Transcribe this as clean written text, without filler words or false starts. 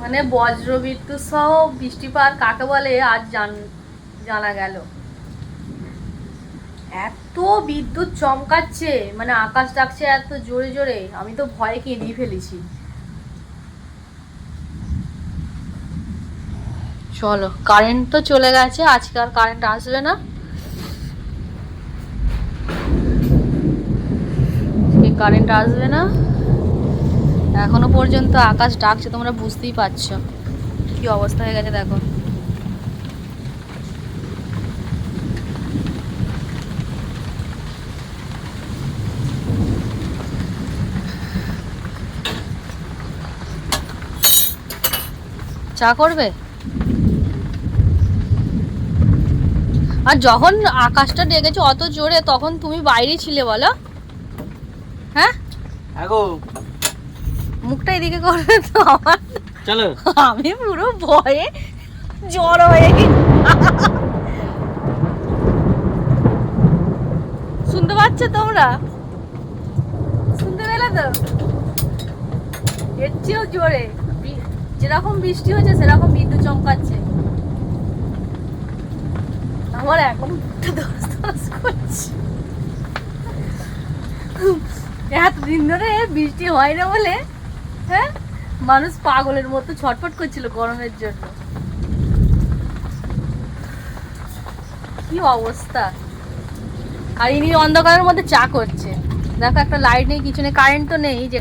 মানে বজ্র বিদ্যুৎ সহ বৃষ্টিপাত কাকে বলে আজ জানা গেল। এত বিদ্যুৎ চমকাচ্ছে, মানে আকাশ ডাকছে এত জোরে জোরে, আমি তো ভয়ে কেঁদিয়ে ফেলেছি। চলো, কারেন্ট তো চলে গেছে, আজকে আর কারেন্ট আসবে না। কারেন্ট আসবে না, এখনো পর্যন্ত আকাশ ডাকছে, তোমরা বুঝতেই পারছো কি অবস্থা হয়ে গেছে। দেখো চা করবে? আর যখন আকাশটা ডেকেছে অত জোরে, তখন তুমি বাইরে ছিলে বলো? হ্যাঁ মুখটা এদিকে করবে তো আমার, চলো আমি পুরো ভয়ে জ্বর হয়ে গেছি। শুনতে পাচ্ছ তোমরা? শুনতে পেলে তো? এর চেয়েও জোরে, যেরকম বৃষ্টি হচ্ছে সেরকম বিদ্যুৎ চমকাচ্ছে। আমার এখন করছে। এতদিন ধরে বৃষ্টি হয় না বলে, হ্যাঁ, মানুষ পাগলের মতো ছটফট করছিল গরমের জন্য। কি অবস্থা! আর ইনি অন্ধকারের মধ্যে চা করছে। দেখো, একটা লাইট নেই, কিছু নেই, কারেন্ট তো নেই যে